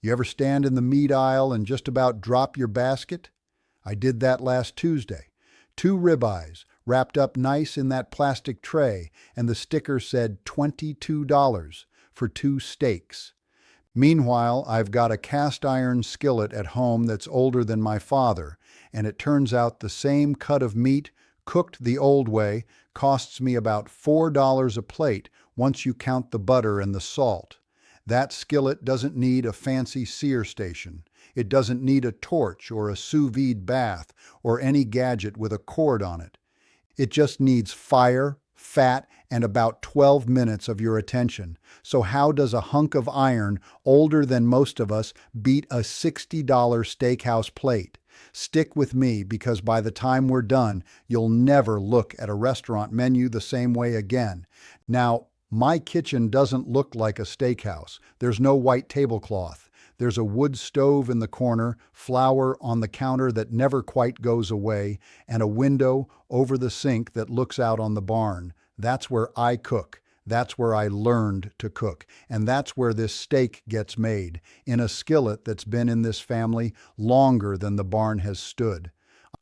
You ever stand in the meat aisle and just about drop your basket? I did that last Tuesday. 2 ribeyes, wrapped up nice in that plastic tray, and the sticker said $22 for 2 steaks. Meanwhile, I've got a cast iron skillet at home that's older than my father, and it turns out the same cut of meat, cooked the old way, costs me about $4 a plate once you count the butter and the salt. That skillet doesn't need a fancy sear station. It doesn't need a torch or a sous vide bath or any gadget with a cord on it. It just needs fire, fat, and about 12 minutes of your attention. So how does a hunk of iron older than most of us beat a $60 steakhouse plate? Stick with me, because by the time we're done, you'll never look at a restaurant menu the same way again. Now, my kitchen doesn't look like a steakhouse. There's no white tablecloth. There's a wood stove in the corner, flour on the counter that never quite goes away, and a window over the sink that looks out on the barn. That's where I cook. That's where I learned to cook. And that's where this steak gets made, in a skillet that's been in this family longer than the barn has stood.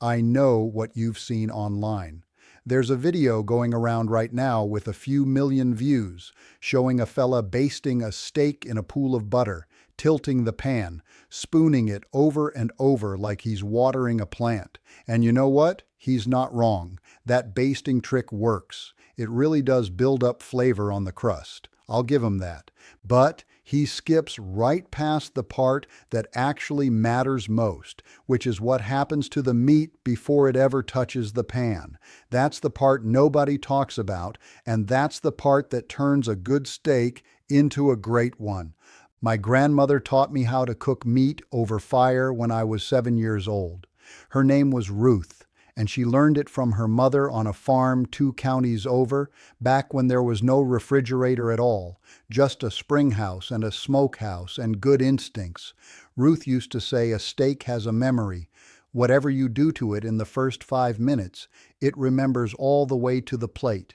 I know what you've seen online. There's a video going around right now with a few million views, showing a fella basting a steak in a pool of butter, tilting the pan, spooning it over and over like he's watering a plant. And you know what? He's not wrong. That basting trick works. It really does build up flavor on the crust. I'll give him that. But he skips right past the part that actually matters most, which is what happens to the meat before it ever touches the pan. That's the part nobody talks about, and that's the part that turns a good steak into a great one. My grandmother taught me how to cook meat over fire when I was 7 years old. Her name was Ruth, and she learned it from her mother on a farm 2 counties over, back when there was no refrigerator at all, just a spring house and a smokehouse and good instincts. Ruth used to say a steak has a memory. Whatever you do to it in the first 5 minutes, it remembers all the way to the plate.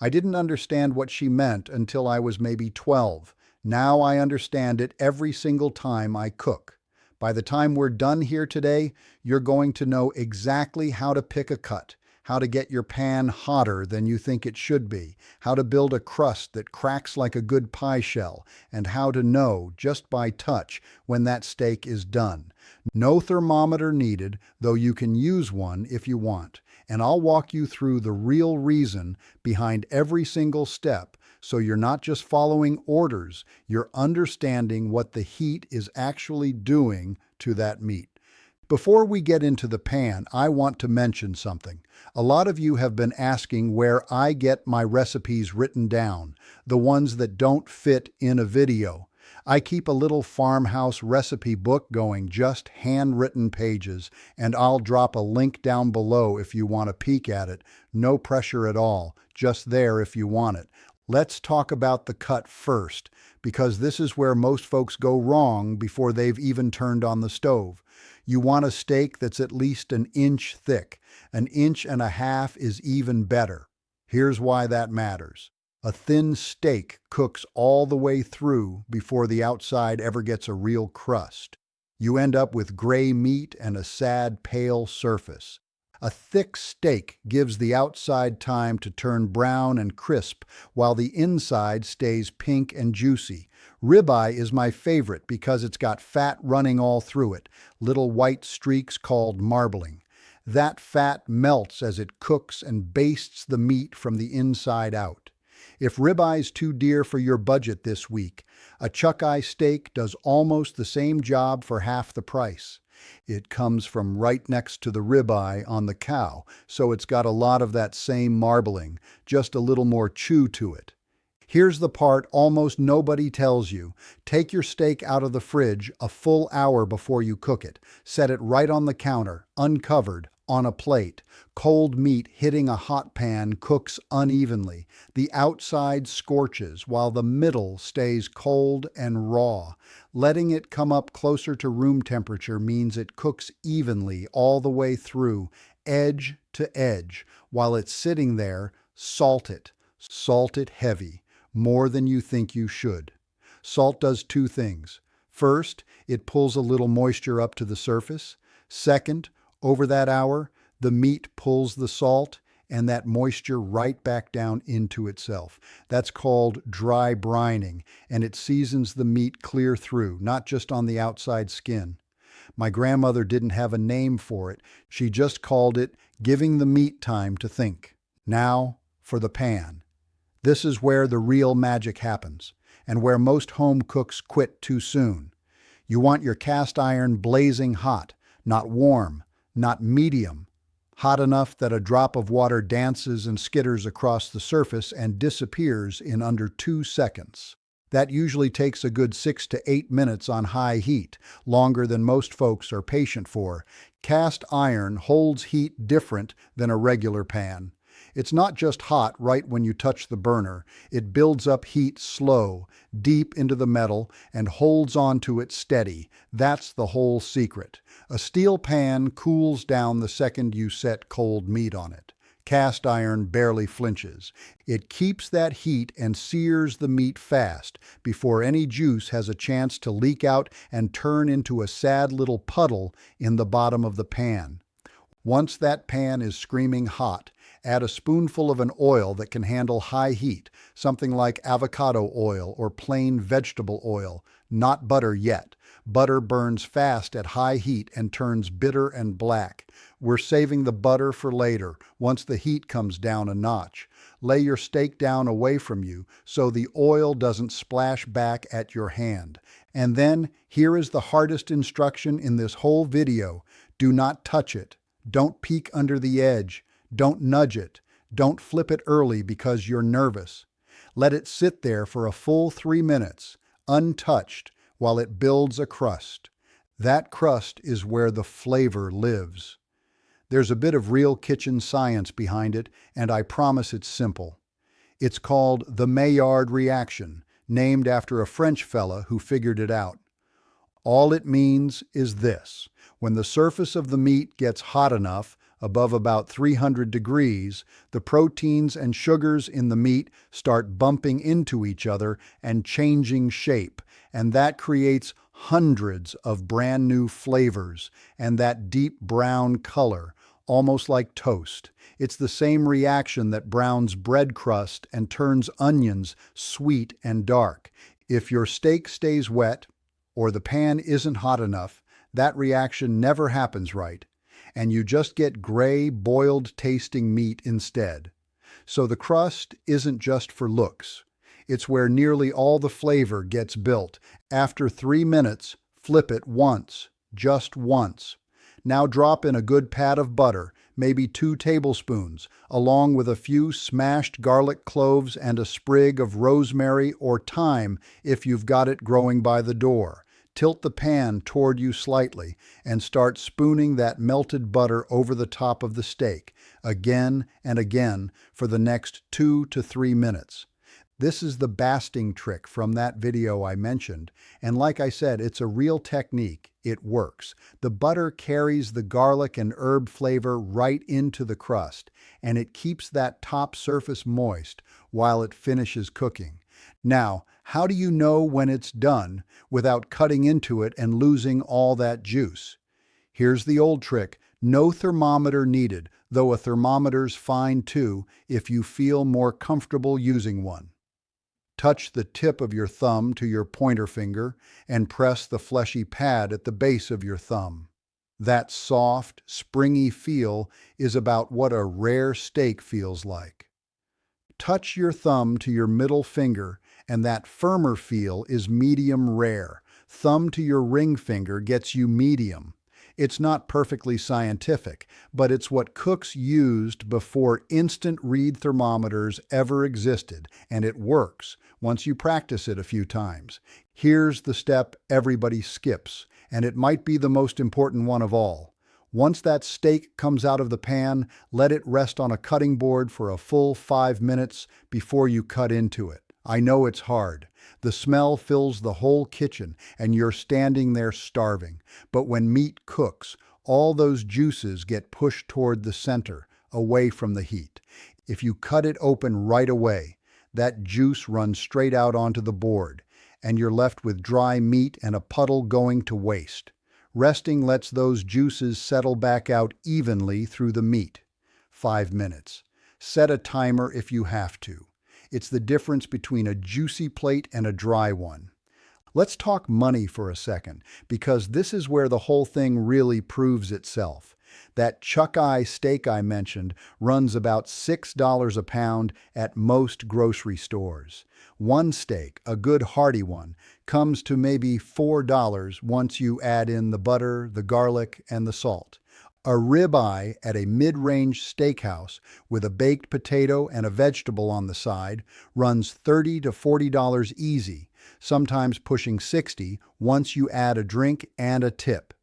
I didn't understand what she meant until I was maybe 12. Now I understand it every single time I cook. By the time we're done here today, you're going to know exactly how to pick a cut, how to get your pan hotter than you think it should be, how to build a crust that cracks like a good pie shell, and how to know, just by touch, when that steak is done. No thermometer needed, though you can use one if you want. And I'll walk you through the real reason behind every single step, so you're not just following orders, you're understanding what the heat is actually doing to that meat. Before we get into the pan, I want to mention something. A lot of you have been asking where I get my recipes written down, the ones that don't fit in a video. I keep a little farmhouse recipe book going, just handwritten pages, and I'll drop a link down below if you want to peek at it. No pressure at all, just there if you want it. Let's talk about the cut first, because this is where most folks go wrong before they've even turned on the stove. You want a steak that's at least an inch thick. 1.5 inches is even better. Here's why that matters. A thin steak cooks all the way through before the outside ever gets a real crust. You end up with gray meat and a sad, pale surface. A thick steak gives the outside time to turn brown and crisp, while the inside stays pink and juicy. Ribeye is my favorite because it's got fat running all through it, little white streaks called marbling. That fat melts as it cooks and bastes the meat from the inside out. If ribeye's too dear for your budget this week, a chuck-eye steak does almost the same job for half the price. It comes from right next to the ribeye on the cow, so it's got a lot of that same marbling, just a little more chew to it. Here's the part almost nobody tells you. Take your steak out of the fridge a full hour before you cook it. Set it right on the counter, uncovered, on a plate. Cold meat hitting a hot pan cooks unevenly. The outside scorches while the middle stays cold and raw. Letting it come up closer to room temperature means it cooks evenly all the way through, edge to edge. While it's sitting there, salt it. Salt it heavy, more than you think you should. Salt does 2 things. First, it pulls a little moisture up to the surface. Second, over that hour, the meat pulls the salt and that moisture right back down into itself. That's called dry brining, and it seasons the meat clear through, not just on the outside skin. My grandmother didn't have a name for it. She just called it giving the meat time to think. Now, for the pan. This is where the real magic happens, and where most home cooks quit too soon. You want your cast iron blazing hot, not warm, not medium, hot enough that a drop of water dances and skitters across the surface and disappears in under 2 seconds. That usually takes a good 6 to 8 minutes on high heat, longer than most folks are patient for. Cast iron holds heat different than a regular pan. It's not just hot right when you touch the burner. It builds up heat slow, deep into the metal, and holds on to it steady. That's the whole secret. A steel pan cools down the second you set cold meat on it. Cast iron barely flinches. It keeps that heat and sears the meat fast before any juice has a chance to leak out and turn into a sad little puddle in the bottom of the pan. Once that pan is screaming hot, add a spoonful of an oil that can handle high heat, something like avocado oil or plain vegetable oil, not butter yet. Butter burns fast at high heat and turns bitter and black. We're saving the butter for later, once the heat comes down a notch. Lay your steak down away from you so the oil doesn't splash back at your hand. And then, here is the hardest instruction in this whole video. Do not touch it. Don't peek under the edge. Don't nudge it. Don't flip it early because you're nervous. Let it sit there for a full 3 minutes, untouched, while it builds a crust. That crust is where the flavor lives. There's a bit of real kitchen science behind it, and I promise it's simple. It's called the Maillard reaction, named after a French fella who figured it out. All it means is this: when the surface of the meat gets hot enough, above about 300 degrees, the proteins and sugars in the meat start bumping into each other and changing shape, and that creates hundreds of brand new flavors and that deep brown color, almost like toast. It's the same reaction that browns bread crust and turns onions sweet and dark. If your steak stays wet, or the pan isn't hot enough, that reaction never happens right, and you just get gray, boiled-tasting meat instead. So the crust isn't just for looks. It's where nearly all the flavor gets built. After 3 minutes, flip it once, just once. Now drop in a good pat of butter, maybe 2 tablespoons, along with a few smashed garlic cloves and a sprig of rosemary or thyme if you've got it growing by the door. Tilt the pan toward you slightly and start spooning that melted butter over the top of the steak, again and again for the next 2 to 3 minutes. This is the basting trick from that video I mentioned, and like I said, it's a real technique. It works. The butter carries the garlic and herb flavor right into the crust, and it keeps that top surface moist while it finishes cooking. Now, how do you know when it's done without cutting into it and losing all that juice? Here's the old trick. No thermometer needed, though a thermometer's fine too if you feel more comfortable using one. Touch the tip of your thumb to your pointer finger and press the fleshy pad at the base of your thumb. That soft, springy feel is about what a rare steak feels like. Touch your thumb to your middle finger, and that firmer feel is medium rare. Thumb to your ring finger gets you medium. It's not perfectly scientific, but it's what cooks used before instant read thermometers ever existed, and it works once you practice it a few times. Here's the step everybody skips, and it might be the most important one of all. Once that steak comes out of the pan, let it rest on a cutting board for a full 5 minutes before you cut into it. I know it's hard. The smell fills the whole kitchen, and you're standing there starving. But when meat cooks, all those juices get pushed toward the center, away from the heat. If you cut it open right away, that juice runs straight out onto the board, and you're left with dry meat and a puddle going to waste. Resting lets those juices settle back out evenly through the meat. 5 minutes. Set a timer if you have to. It's the difference between a juicy plate and a dry one. Let's talk money for a second, because this is where the whole thing really proves itself. That chuck-eye steak I mentioned runs about $6 a pound at most grocery stores. One steak, a good hearty one, comes to maybe $4 once you add in the butter, the garlic, and the salt. A ribeye at a mid-range steakhouse with a baked potato and a vegetable on the side runs $30 to $40 easy, sometimes pushing $60 once you add a drink and a tip.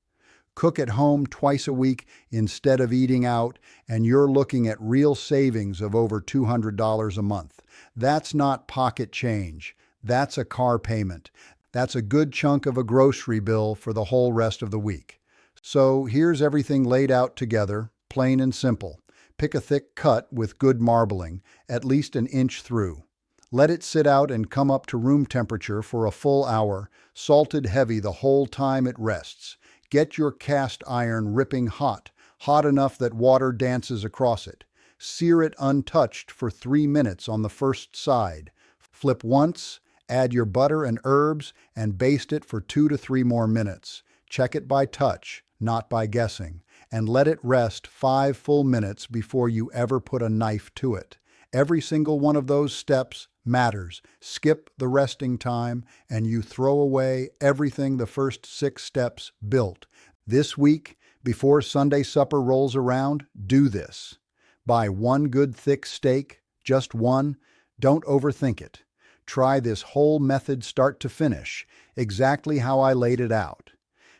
Cook at home twice a week instead of eating out, and you're looking at real savings of over $200 a month. That's not pocket change. That's a car payment. That's a good chunk of a grocery bill for the whole rest of the week. So here's everything laid out together, plain and simple. Pick a thick cut with good marbling, at least an inch through. Let it sit out and come up to room temperature for a full hour, salted heavy the whole time it rests. Get your cast iron ripping hot, hot enough that water dances across it. Sear it untouched for 3 minutes on the first side. Flip once, add your butter and herbs, and baste it for 2 to 3 more minutes. Check it by touch, not by guessing, and let it rest 5 full minutes before you ever put a knife to it. Every single one of those steps matters. Skip the resting time, and you throw away everything the first 6 steps built. This week, before Sunday supper rolls around, do this. Buy one good thick steak, just one. Don't overthink it. Try this whole method start to finish, exactly how I laid it out.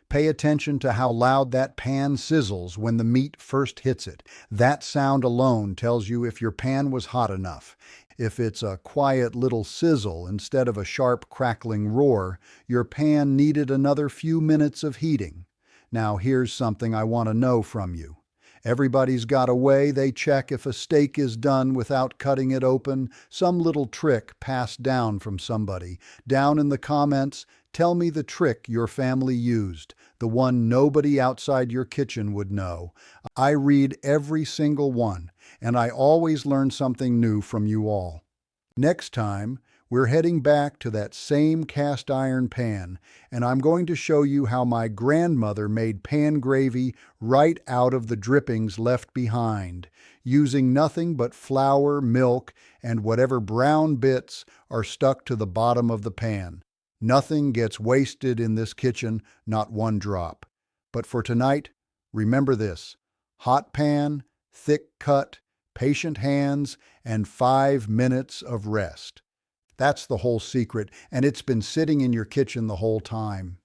Pay attention to how loud that pan sizzles when the meat first hits it. That sound alone tells you if your pan was hot enough. If it's a quiet little sizzle instead of a sharp crackling roar, your pan needed another few minutes of heating. Now here's something I want to know from you. Everybody's got a way they check if a steak is done without cutting it open, some little trick passed down from somebody. Down in the comments, tell me the trick your family used, the one nobody outside your kitchen would know. I read every single one, and I always learn something new from you all. Next time, we're heading back to that same cast iron pan, and I'm going to show you how my grandmother made pan gravy right out of the drippings left behind, using nothing but flour, milk, and whatever brown bits are stuck to the bottom of the pan. Nothing gets wasted in this kitchen, not one drop. But for tonight, remember this: hot pan, thick cut, patient hands, and 5 minutes of rest. That's the whole secret, and it's been sitting in your kitchen the whole time.